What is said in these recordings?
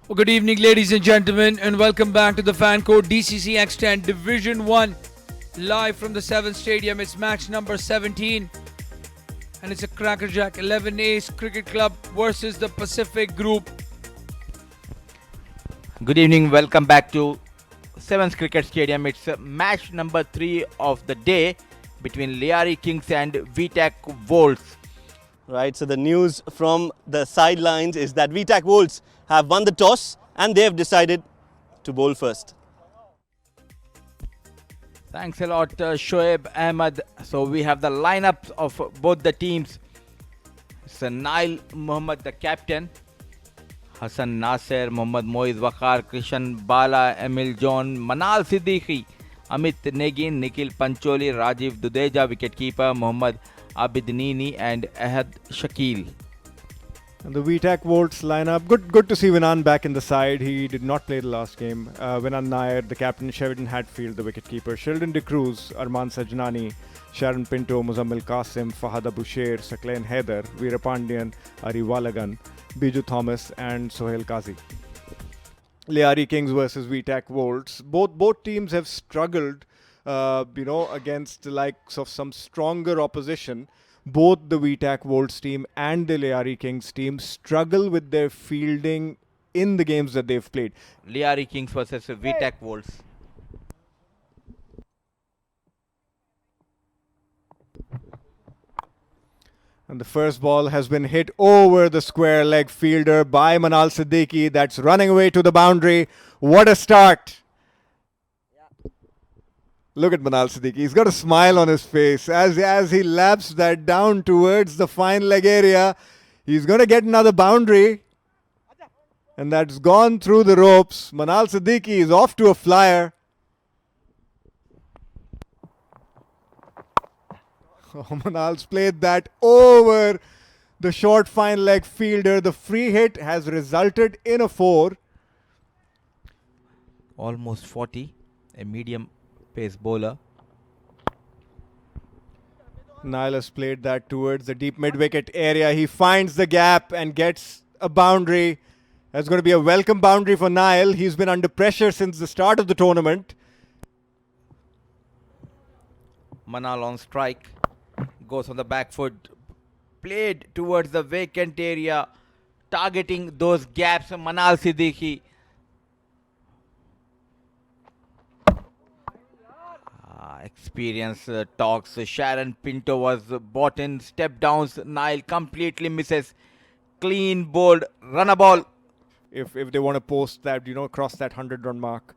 Well, good evening, ladies and gentlemen, and welcome back to the fan code DCC X10 Division 1, live from the 7th Stadium. It's match number 17, and it's a Crackerjack 11 Ace Cricket Club versus the Pacific Group. Good evening, welcome back to 7th Cricket Stadium. It's match number 3 of the day between LYARI Kings and VTAC Wolves. Right, so the news from the sidelines is that VTAC Wolves have won the toss and they have decided to bowl first. Thanks a lot, Shoaib Ahmed. So we have the lineups of both the teams. It's Nail Muhammad, the captain. Hassan Nasser, Muhammad Moiz Waqar, Krishan Bala, Emil John, Manal Siddiqui, Amit Negin, Nikhil Pancholi, Rajiv Dudeja, wicketkeeper, Muhammad Abid Nini and Ahad Shakil. And the VTAC Wolves lineup, good to see Vinan back in the side. He did not play the last game. Vinan Nair, the captain, Sheridan Hadfield, the wicketkeeper, Sheldon De Cruz, Arman Sajnani, Sharon Pinto, Muzammil Qasim, Fahad Abu Sher, Sakleen Haider, Veerapandian, Ari Walagan, Biju Thomas and Sohail Qazi. LYARI Kings versus VTAC Wolves. Both teams have struggled, against the likes of some stronger opposition. Both the VTAC Wolves team and the LYARI Kings team struggle with their fielding in the games that they've played. LYARI Kings versus VTAC Wolves. And the first ball has been hit over the square leg fielder by Manal Siddiqui. That's running away to the boundary. What a start! Look at Manal Siddiqui. He's got a smile on his face as he laps that down towards the fine leg area. He's going to get another boundary. And that's gone through the ropes. Manal Siddiqui is off to a flyer. Oh, Manal's played that over the short fine leg fielder. The free hit has resulted in a 4. Almost 40, a medium pace bowler. Nail has played that towards the deep mid-wicket area. He finds the gap and gets a boundary. That's going to be a welcome boundary for Nail. He's been under pressure since the start of the tournament. Manal on strike. Goes on the back foot. Played towards the vacant area. Targeting those gaps. Manal Siddiqui. Experience talks. Sharon Pinto was bought in. Step downs. Nail completely misses. Clean bowled. Run a ball. If they want to post that, cross that 100-run mark.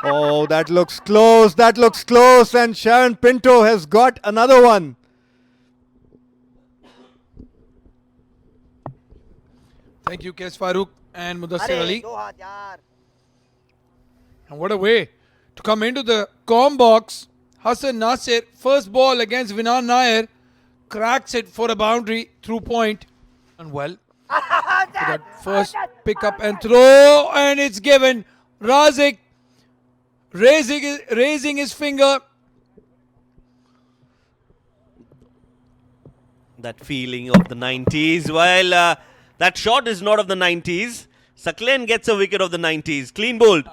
Oh, that looks close. That looks close. And Sharon Pinto has got another one. Thank you, Kes Farooq and Mudassir Ali. And what a way to come into the com box. Hassan Nasir, first ball against Vinan Nair, cracks it for a boundary through point. And well, to that first pick up and throw, and it's given. Razik raising his finger. That feeling of the 90s. While that shot is not of the 90s, Sakleen gets a wicket of the 90s. Clean bowled.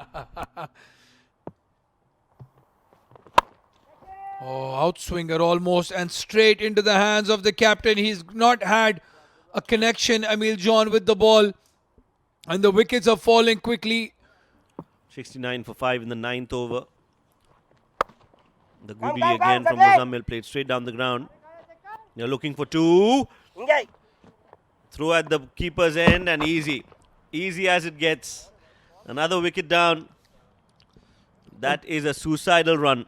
Oh, outswinger almost, and straight into the hands of the captain. He's not had a connection, Emil John, with the ball. And the wickets are falling quickly. 69 for 5 in the 9th over. The googly again from Muzammil, played straight down the ground. They're looking for 2. Throw at the keeper's end and easy. Easy as it gets. Another wicket down. That is a suicidal run.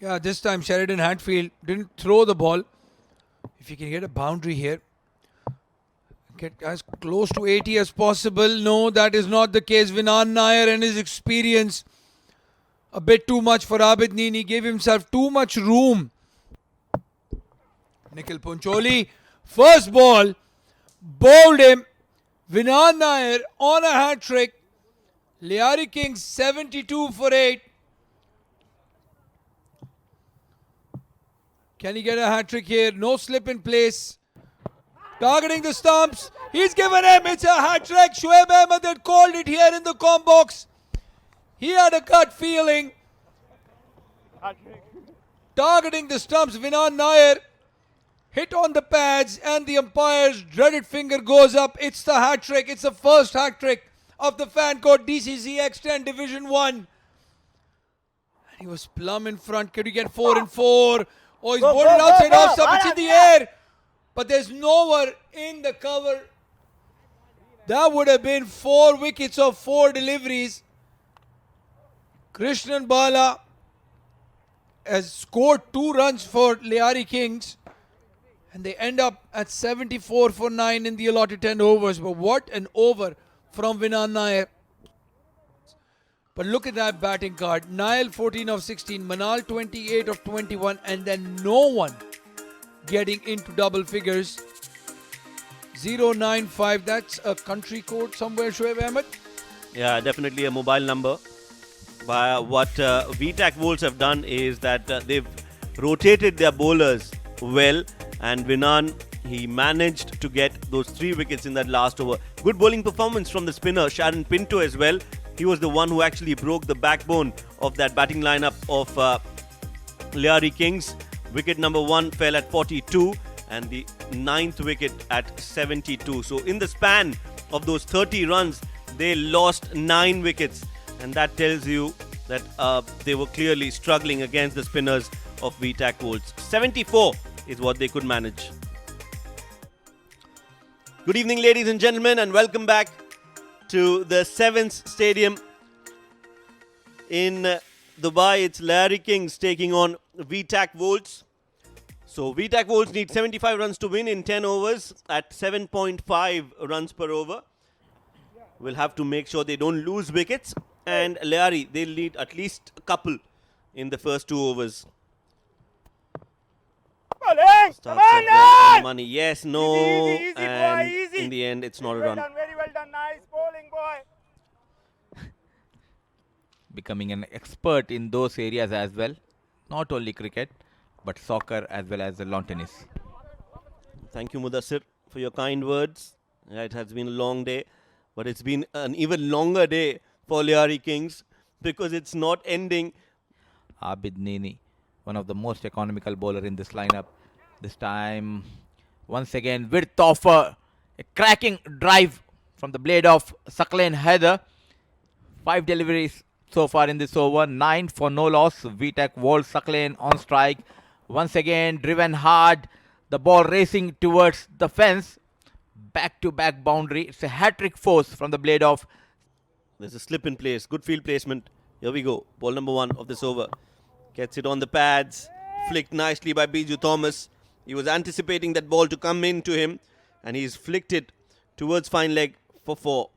Yeah, this time Sheridan Hadfield didn't throw the ball. If you can get a boundary here, get as close to 80 as possible. No, that is not the case. Vinan Nair and his experience, a bit too much for Abid Nini, gave himself too much room. Nikhil Pancholi, first ball, bowled him. Vinan Nair on a hat-trick. LYARI Kings 72 for 8. Can he get a hat-trick here? No slip in place. Targeting the stumps. He's given him. It's a hat-trick. Shoaib Ahmed had called it here in the com box. He had a gut feeling. Targeting the stumps, Vinan Nair hit on the pads and the umpire's dreaded finger goes up. It's the hat-trick. It's the first hat-trick of the fan code DCC X10 Division 1. He was plumb in front. Could he get 4 and 4? Oh, he's bowled it outside off stump. It's in the air. But there's nowhere in the cover. That would have been 4 wickets of 4 deliveries. Krishnan Bala has scored 2 runs for LYARI Kings. And they end up at 74 for 9 in the allotted 10 overs. But what an over from Vinan Nair. But look at that batting card. Nail 14 of 16, Manal 28 of 21, and then no one getting into double figures. 095, that's a country code somewhere, Shoaib Ahmed? Yeah, definitely a mobile number. What VTAC Wolves have done is that they've rotated their bowlers well, and Vinan, he managed to get those 3 wickets in that last over. Good bowling performance from the spinner Sharon Pinto as well. He was the one who actually broke the backbone of that batting lineup of LYARI Kings. Wicket number 1 fell at 42 and the 9th wicket at 72. So in the span of those 30 runs, they lost 9 wickets. And that tells you that they were clearly struggling against the spinners of VTAC Wolves. 74 is what they could manage. Good evening, ladies and gentlemen, and welcome back to the Sevens Stadium in Dubai. It's LYARI Kings taking on VTAC Wolves. So VTAC Wolves need 75 runs to win in 10 overs at 7.5 runs per over. We'll have to make sure they don't lose wickets. And LYARI, they'll need at least a couple in the first 2 overs. Money. Yes, no, easy, and boy, easy. in the end, it's not a Well run. done, very well done. Nice bowling, boy. Becoming an expert in those areas as well. Not only cricket, but soccer as well as lawn tennis. Thank you, Mudassir, for your kind words. Yeah, it has been a long day, but it's been an even longer day for LYARI Kings because it's not ending. Abid Nini, one of the most economical bowler in this lineup. This time, once again, width of a cracking drive from the blade of Saqlain Haider. 5 deliveries so far in this over. 9 for no loss. VTAC Wolves, Saqlain on strike. Once again, driven hard. The ball racing towards the fence. Back-to-back boundary. It's a hat-trick force from the blade of. There's a slip in place. Good field placement. Here we go. Ball number 1 of this over. Gets it on the pads. Flicked nicely by Biju Thomas. He was anticipating that ball to come into him. And he's flicked it towards fine leg for 4.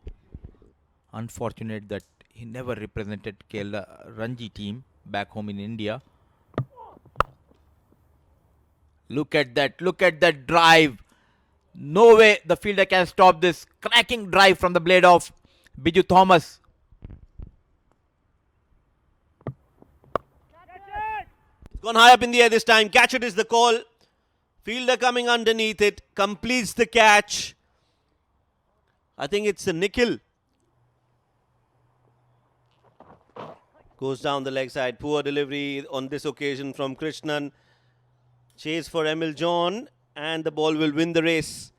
Unfortunate that he never represented Kerala Ranji team back home in India. Look at that. Look at that drive. No way the fielder can stop this cracking drive from the blade of Biju Thomas. It's gone high up in the air this time. Catch it is the call. Fielder coming underneath it. Completes the catch. I think it's a Nikhil. Goes down the leg side. Poor delivery on this occasion from Krishnan. Chase for Emil John. And the ball will win the race.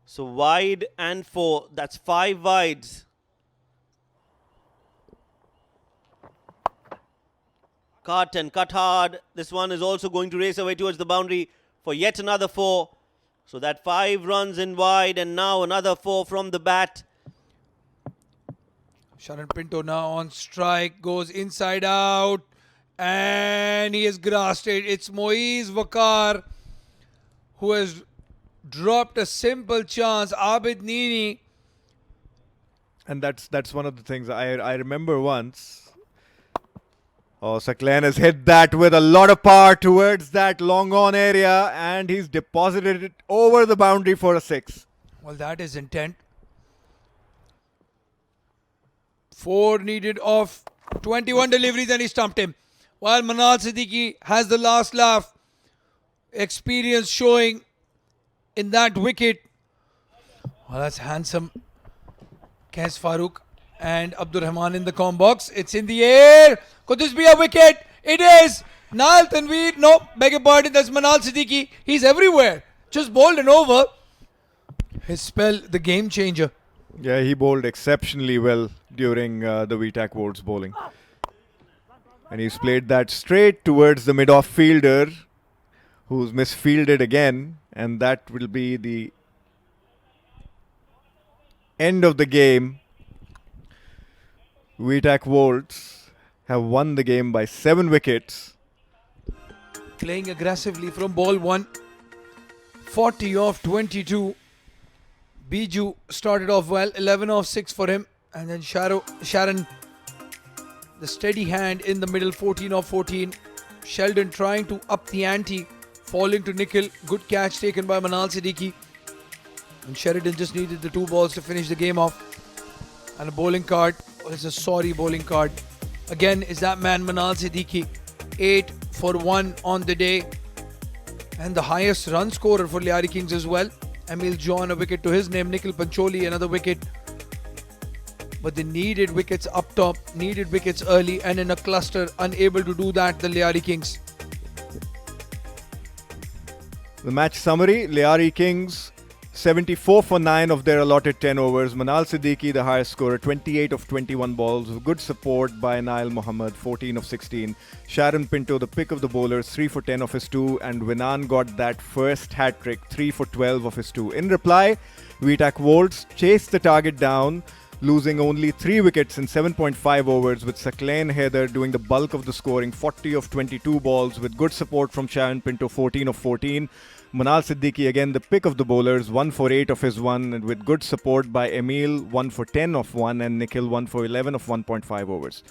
So wide and 4. That's 5 wides. Cut and cut hard. This one is also going to race away towards the boundary for yet another 4. So that 5 runs in wide and now another 4 from the bat. Sharan Pinto now on strike, goes inside out, and he has grasped it. It's Moiz Wakar who has dropped a simple chance. Abid Nini. And that's one of the things I remember once. Oh, Saqlain has hit that with a lot of power towards that long on area, and he's deposited it over the boundary for a 6. Well, that is intent. 4 needed of 21 deliveries and he stumped him. While Manal Siddiqui has the last laugh. Experience showing in that wicket. Well, that's handsome. Qais Farooq and Abdur Rahman in the com box. It's in the air. Could this be a wicket? It is. Nail Tanveer. No, beg your pardon. That's Manal Siddiqui. He's everywhere. Just bowled and over. His spell, the game changer. Yeah, he bowled exceptionally well during the VTAC World's bowling. And he's played that straight towards the mid-off fielder, who's misfielded again. And that will be the end of the game. VTAC Worlds have won the game by 7 wickets. Playing aggressively from ball 1. 40 off 22. Biju started off well, 11 off 6 for him. And then Sharon, the steady hand in the middle, 14 off 14. Sheldon trying to up the ante, falling to Nikhil. Good catch taken by Manal Siddiqui. And Sheridan just needed the 2 balls to finish the game off. And a bowling card. Well, it's a sorry bowling card. Again, is that man Manal Siddiqui. 8 for 1 on the day. And the highest run scorer for LYARI Kings as well. Emil John, a wicket to his name. Nikhil Pancholi, another wicket. But they needed wickets up top, needed wickets early, and in a cluster, unable to do that, the LYARI Kings. The match summary, LYARI Kings 74 for 9 of their allotted 10 overs. Manal Siddiqui, the highest scorer, 28 of 21 balls. Good support by Nail Mohammed, 14 of 16. Sharon Pinto, the pick of the bowlers, 3 for 10 of his 2. And Vinan got that first hat-trick, 3 for 12 of his 2. In reply, VTAC Worlds chased the target down, losing only 3 wickets in 7.5 overs, with Saqlain Haider doing the bulk of the scoring, 40 of 22 balls, with good support from Sharon Pinto, 14 of 14. Manal Siddiqui, again the pick of the bowlers, 1 for 8 of his 1, and with good support by Emil, 1 for 10 of 1, and Nikhil, 1 for 11 of 1.5 overs.